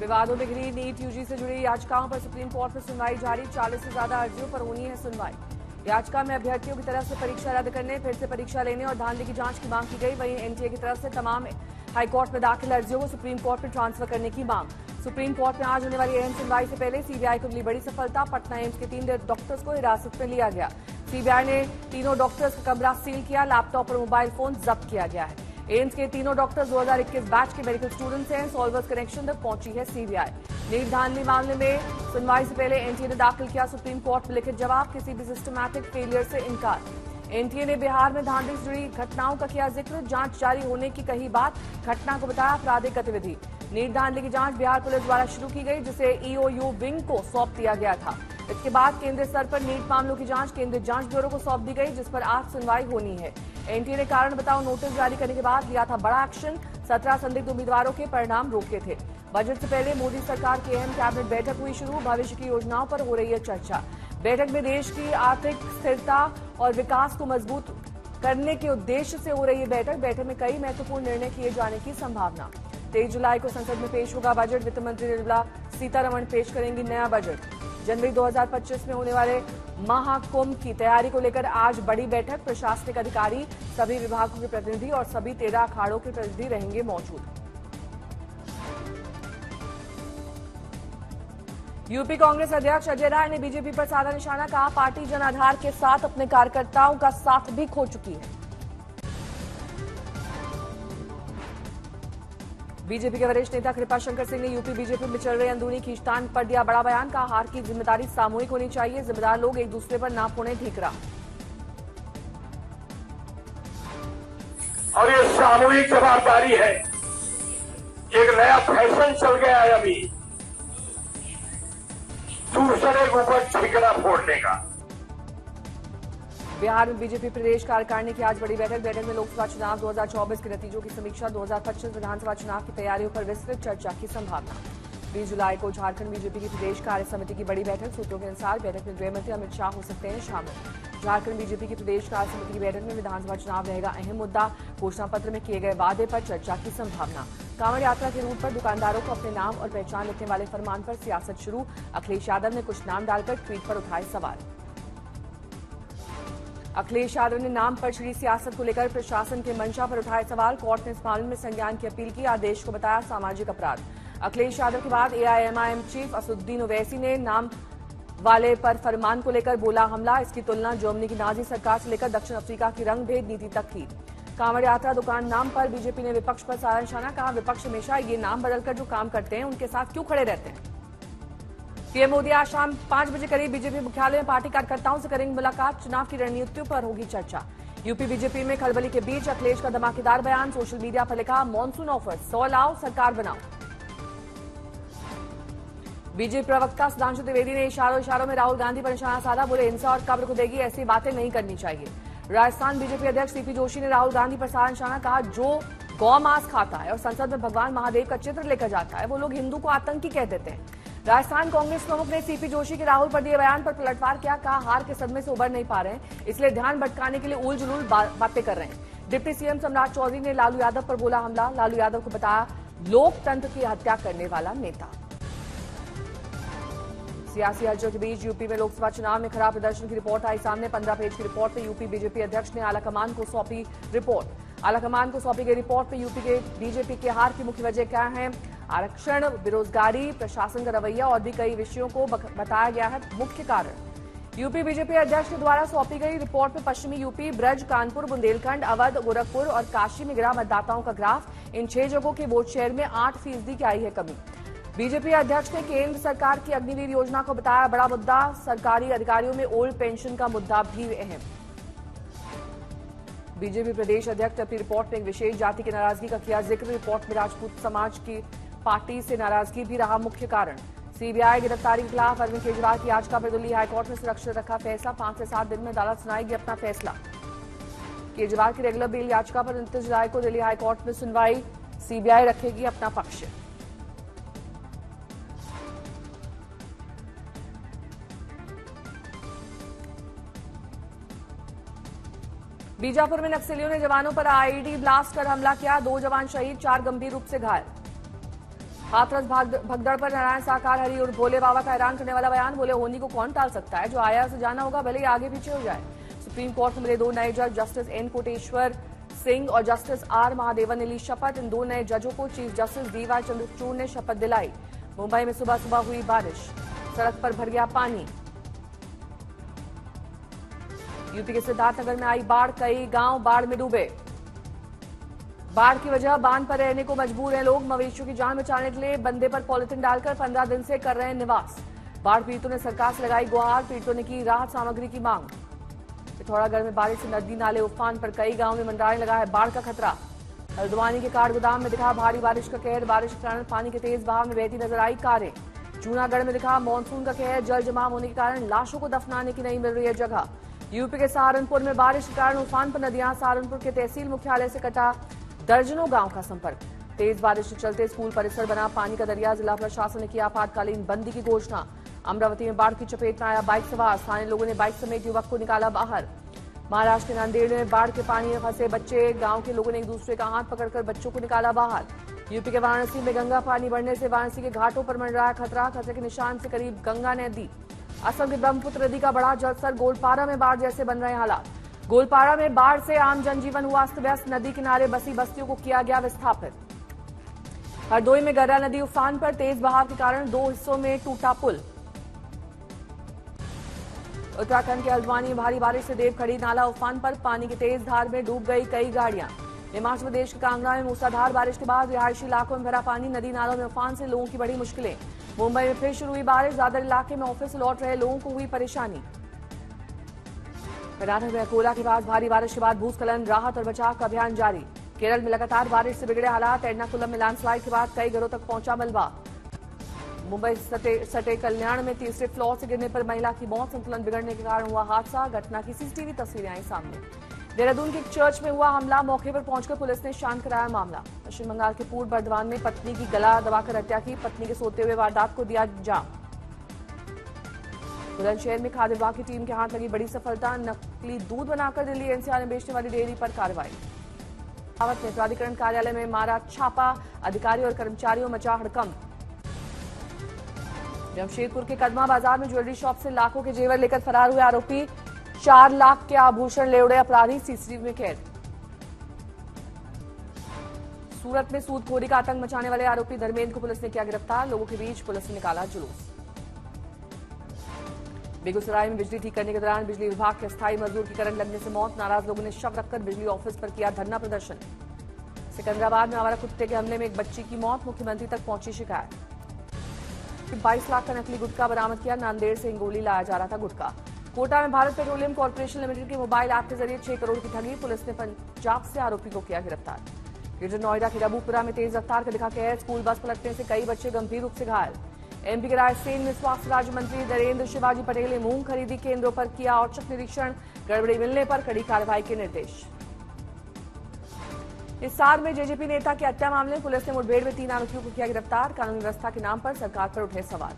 विवादों में घिरी नीट यूजी से जुड़ी याचिकाओं पर सुप्रीम कोर्ट में सुनवाई जारी। 40 से ज्यादा अर्जियों पर होनी है सुनवाई। याचिका में अभ्यर्थियों की तरफ से परीक्षा रद्द करने, फिर से परीक्षा लेने और धांधली की जांच की मांग की गई। वहीं एनटीए की तरफ से तमाम हाईकोर्ट में दाखिल अर्जियों को सुप्रीम कोर्ट में ट्रांसफर करने की मांग। सुप्रीम कोर्ट में आज होने वाली अहम सुनवाई से पहले सीबीआई को मिली बड़ी सफलता। पटना एम्स के 3 डॉक्टर्स को हिरासत में लिया गया। सीबीआई ने तीनों डॉक्टर्स का कमरा सील किया। लैपटॉप और मोबाइल फोन जब्त किया गया है। एम्स के तीनों डॉक्टर्स 2021 बैच के मेडिकल स्टूडेंट्स हैं। सॉल्वर्स कनेक्शन तक पहुंची है सीबीआई। नीट धांधली मामले में सुनवाई से पहले एनटीए ने दाखिल किया सुप्रीम कोर्ट में लिखित जवाब। किसी भी सिस्टमैटिक फेलियर से इनकार। एनटीए ने बिहार में धांधली से जुड़ी घटनाओं का किया जिक्र। जांच जारी होने की कही बात। घटना को बताया आपराधिक गतिविधि। नीट धांधली की जांच बिहार पुलिस द्वारा शुरू की गई, जिसे ईओयू विंग को सौंप दिया गया था। इसके बाद केंद्रीय स्तर पर नीट मामलों की जांच केंद्रीय जांच ब्यूरो को सौंप दी गई, जिस पर आज सुनवाई होनी है। एनटीए ने कारण बताओ नोटिस जारी करने के बाद लिया था बड़ा एक्शन। 17 संदिग्ध उम्मीदवारों के परिणाम रोके थे। बजट से पहले मोदी सरकार की अहम कैबिनेट बैठक हुई शुरू। भविष्य की योजनाओं पर हो रही है चर्चा। बैठक में देश की आर्थिक स्थिरता और विकास को मजबूत करने के उद्देश्य से हो रही है बैठक में कई महत्वपूर्ण निर्णय किए जाने की संभावना। 23 जुलाई को संसद में पेश होगा बजट। वित्त मंत्री निर्मला सीतारमण पेश करेंगी नया बजट। जनवरी 2025 में होने वाले महाकुंभ की तैयारी को लेकर आज बड़ी बैठक। प्रशासनिक अधिकारी, सभी विभागों के प्रतिनिधि और सभी 13 अखाड़ों के प्रतिनिधि रहेंगे मौजूद। यूपी कांग्रेस अध्यक्ष अजय राय ने बीजेपी पर साधा निशाना। कहा पार्टी जनाधार के साथ अपने कार्यकर्ताओं का साथ भी खो चुकी है। बीजेपी के वरिष्ठ नेता कृपाशंकर सिंह ने यूपी बीजेपी में चल रहे अंदरूनी खींचतान पर दिया बड़ा बयान। कहा हार की जिम्मेदारी सामूहिक होनी चाहिए। जिम्मेदार लोग एक दूसरे पर ना फोड़े ठीकरा। और ये सामूहिक जवाबदारी है। एक नया फैशन चल गया है अभी दूसरे के ऊपर ठीकरा फोड़ने का। बिहार में बीजेपी प्रदेश कार्यकारिणी की आज बड़ी बैठक में लोकसभा चुनाव 2024 के नतीजों की समीक्षा। 2025 विधानसभा चुनाव की तैयारियों पर विस्तृत चर्चा की संभावना। 20 जुलाई को झारखंड बीजेपी की प्रदेश कार्य समिति की बड़ी बैठक। सूत्रों के अनुसार बैठक में गृहमंत्री अमित शाह हो सकते हैं शामिल। झारखंड बीजेपी की प्रदेश कार्य समिति की बैठक में विधानसभा चुनाव रहेगा अहम मुद्दा। घोषणा पत्र में किए गए वादे पर चर्चा की संभावना। कांवड़ यात्रा के रूट पर दुकानदारों को अपने नाम और पहचान लिखने वाले फरमान पर सियासत शुरू। अखिलेश यादव ने कुछ नाम डालकर ट्वीट पर उठाए सवाल। अखिलेश यादव ने नाम पर छिड़ी सियासत को लेकर प्रशासन के मंशा पर उठाए सवाल। कोर्ट ने इस मामले में संज्ञान की अपील की। आदेश को बताया सामाजिक अपराध। अखिलेश यादव के बाद एआईएमआईएम चीफ असदुद्दीन ओवैसी ने नाम वाले पर फरमान को लेकर बोला हमला। इसकी तुलना जर्मनी की नाजी सरकार से लेकर दक्षिण अफ्रीका की रंगभेद नीति तक की। कांवड़ यात्रा दुकान नाम पर बीजेपी ने विपक्ष पर साधा निशाना। कहा विपक्ष हमेशा ये नाम बदलकर जो काम करते हैं उनके साथ क्यों खड़े रहते हैं। पीएम मोदी आज शाम 5 बजे करीब बीजेपी मुख्यालय में पार्टी कार्यकर्ताओं से करेंगे मुलाकात। चुनाव की रणनीतियों पर होगी चर्चा। यूपी बीजेपी में खलबली के बीच अखिलेश का धमाकेदार बयान। सोशल मीडिया पर लिखा मॉनसून ऑफर 100 लाओ सरकार बनाओ। बीजेपी प्रवक्ता सुधांशु त्रिवेदी ने इशारों में राहुल गांधी पर निशाना साधा। बोले हिंसा और कब्र को देगी ऐसी बातें नहीं करनी चाहिए। राजस्थान बीजेपी अध्यक्ष सीपी जोशी ने राहुल गांधी पर साधा निशाना। कहा जो गौ मांस खाता है और संसद में भगवान महादेव का चित्र लेकर जाता है वो लोग हिंदू को आतंकी कह देते हैं। राजस्थान कांग्रेस प्रमुख ने सीपी जोशी के राहुल पर दिए बयान पर पलटवार किया। कहा हार के सदमे से उबर नहीं पा रहे हैं, इसलिए ध्यान भटकाने के लिए उल जुलूल बातें कर रहे हैं। डिप्टी सीएम सम्राट चौधरी ने लालू यादव पर बोला हमला। लालू यादव को बताया लोकतंत्र की हत्या करने वाला नेता। सियासी हलचल के बीच यूपी में लोकसभा चुनाव में खराब प्रदर्शन की रिपोर्ट आई सामने। 15 पेज की रिपोर्ट में यूपी बीजेपी अध्यक्ष ने आलाकमान को सौंपी रिपोर्ट। आलाकमान को सौंपी गई रिपोर्ट में यूपी के बीजेपी के हार की मुख्य वजह क्या है। आरक्षण, बेरोजगारी, प्रशासन का रवैया और भी कई विषयों को बताया गया है मुख्य कारण। यूपी बीजेपी अध्यक्ष के द्वारा सौंपी गई रिपोर्ट में पश्चिमी यूपी, ब्रज, कानपुर, बुंदेलखंड, अवध, गोरखपुर और काशी में गिरा मतदाताओं का ग्राफ। इन 6 जगहों के वोट शेयर में 8% की आई है कमी। बीजेपी अध्यक्ष ने केंद्र सरकार की अग्निवीर योजना को बताया बड़ा मुद्दा। सरकारी अधिकारियों में ओल्ड पेंशन का मुद्दा भी अहम। बीजेपी प्रदेश अध्यक्ष अपनी रिपोर्ट में एक विशेष जाति की नाराजगी का किया जिक्र। रिपोर्ट में राजपूत समाज की पार्टी से नाराजगी भी रहा मुख्य कारण। सीबीआई गिरफ्तारी के खिलाफ अरविंद केजरीवाल की याचिका पर दिल्ली हाईकोर्ट में सुरक्षित रखा फैसला। 5 से 7 दिन में अदालत सुनाएगी अपना फैसला। केजरीवाल की रेगुलर बेल याचिका पर 29 जुलाई को दिल्ली हाईकोर्ट में सुनवाई। सीबीआई रखेगी अपना पक्ष। बीजापुर में नक्सलियों ने जवानों पर आईईडी ब्लास्ट कर हमला किया। 2 जवान शहीद, 4 गंभीर रूप से घायल। हाथरस भगदड़ पर नारायण साकार हरि और भोले बाबा का हैरान करने वाला बयान। बोले होनी को कौन टाल सकता है, जो आया से जाना होगा भले ही आगे पीछे हो जाए। सुप्रीम कोर्ट में मिले 2 नए जज, जस्टिस एन कोटेश्वर सिंह और जस्टिस आर महादेवन ने ली शपथ। इन 2 नए जजों को चीफ जस्टिस डीवाई चंद्रचूड़ ने शपथ दिलाई। मुंबई में सुबह सुबह हुई बारिश, सड़क पर भर गया पानी। यूपी के सिद्धार्थनगर में आई बाढ़, कई गांव बाढ़ में डूबे। बाढ़ की वजह बांध पर रहने को मजबूर हैं लोग। मवेशियों की जान बचाने के लिए बंदे पर पॉलिथीन डालकर 15 दिन से कर रहे हैं निवास। बाढ़ पीड़ितों ने सरकार से लगाई गुहार, पीड़ितों ने की राहत सामग्री की मांग। पिथौरागढ़ में बारिश से नदी नाले उफान पर, कई गांव में मंडराने लगा है बाढ़ का खतरा। हल्द्वानी के काठगोदाम में दिखा भारी बारिश का कहर, बारिश के कारण पानी के तेज बहाव में बहती नजर आई कारें। जूनागढ़ में दिखा मानसून का कहर, जल जमाव होने के कारण लाशों को दफनाने की नहीं मिल रही है जगह। यूपी के सहारनपुर में बारिश के कारण उफान पर नदियां, सहारनपुर के तहसील मुख्यालय से कटा दर्जनों गांव का संपर्क। तेज बारिश के चलते स्कूल परिसर बना पानी का दरिया, जिला प्रशासन ने किया आपातकालीन बंदी की घोषणा। अमरावती में बाढ़ की चपेट में आया बाइक सवार, स्थानीय लोगों ने बाइक समेत युवक को निकाला बाहर। महाराष्ट्र के नांदेड़ में बाढ़ के पानी में फंसे बच्चे, गांव के लोगों ने एक दूसरे का हाथ पकड़कर बच्चों को निकाला बाहर। यूपी के वाराणसी में गंगा पानी बढ़ने से वाराणसी के घाटों पर मंडराया खतरा, खतरे के निशान से करीब गंगा नदी। असम के ब्रह्मपुत्र नदी का बड़ा जलस्तर, गोलपारा में बाढ़ जैसे बन रहे हालात। गोलपारा में बाढ़ से आम जनजीवन हुआ अस्त व्यस्त, नदी किनारे बसी बस्तियों को किया गया विस्थापित। हरदोई में गर्रा नदी उफान पर, तेज बहाव के कारण 2 हिस्सों में टूटा पुल। उत्तराखंड के हल्द्वानी में भारी बारिश से देवखड़ी नाला उफान पर, पानी की तेज धार में डूब गई कई गाड़ियां। हिमाचल प्रदेश के कांगड़ा में मूसलाधार बारिश के बाद रिहायशी इलाकों में भरा पानी, नदी नालों में उफान से लोगों की बड़ी मुश्किलें। मुंबई में फिर शुरू हुई बारिश, दादर इलाके में ऑफिस से लौट रहे लोगों को हुई परेशानी। कर्नाटक में अकोला के पास भारी बारिश के बाद भूस्खलन, राहत और बचाव का अभियान जारी। केरल में लगातार बारिश से बिगड़े हालात, एर्नाकुलम में लैंडस्लाइड के बाद कई घरों तक पहुंचा मलबा। मुंबई सटे कल्याण में तीसरे फ्लोर से गिरने पर महिला की मौत, संतुलन बिगड़ने के कारण हुआ हादसा। घटना की सीसीटीवी तस्वीरें आई सामने। देहरादून के एक चर्च में हुआ हमला, मौके पर पहुंचकर पुलिस ने शांत कराया मामला। पश्चिम बंगाल के पूर्व बर्धमान में पत्नी की गला दबाकर हत्या की, पत्नी के सोते हुए वारदात को दिया अंजाम। बुलंदशहर में खाद्य विभाग की टीम के हाथ लगी बड़ी सफलता, नकली दूध बनाकर दिल्ली एनसीआर में बेचने वाली डेयरी पर कार्रवाई। रावत ने प्राधिकरण कार्यालय में मारा छापा, अधिकारी और कर्मचारियों मचा हड़कंप। जमशेदपुर के कदमा बाजार में ज्वेलरी शॉप से लाखों के जेवर लेकर फरार हुए आरोपी, 4 लाख के आभूषण ले उड़े अपराधी, सीसीटीवी में कैद। सूरत में सूदखोरी का आतंक मचाने वाले आरोपी धर्मेंद्र को पुलिस ने किया गिरफ्तार, लोगों के बीच पुलिस ने निकाला जुलूस। बेगूसराय में बिजली ठीक करने के दौरान बिजली विभाग के अस्थायी मजदूर की करंट लगने से मौत, नाराज लोगों ने शव रखकर बिजली ऑफिस पर किया धरना प्रदर्शन। सिकंदराबाद में आवारा कुत्ते के हमले में एक बच्ची की मौत, मुख्यमंत्री तक पहुंची शिकायत। 22 लाख का नकली गुटखा बरामद किया, नांदेड़ से हिंगोली लाया जा रहा था गुटखा। कोटा में भारत पेट्रोलियम कॉर्पोरेशन लिमिटेड के मोबाइल ऐप के जरिए 6 करोड़ की ठगी, पुलिस ने पंजाब से आरोपी को किया गिरफ्तार। ग्रेटर नोएडा के रबूपुरा में तेज रफ्तार का दिखा कहर, स्कूल बस पलटने से कई बच्चे गंभीर रूप से घायल। एमपी के रायसेन में स्वास्थ्य राज्य मंत्री नरेंद्र शिवाजी पटेल ने मूंग खरीदी केंद्रों पर किया औचक निरीक्षण, गड़बड़ी मिलने पर कड़ी कार्रवाई के निर्देश। हिसार में जेजेपी नेता की हत्या मामले में पुलिस ने मुठभेड़ में 3 आरोपियों को किया गिरफ्तार, कानून व्यवस्था के नाम पर सरकार पर उठे सवाल।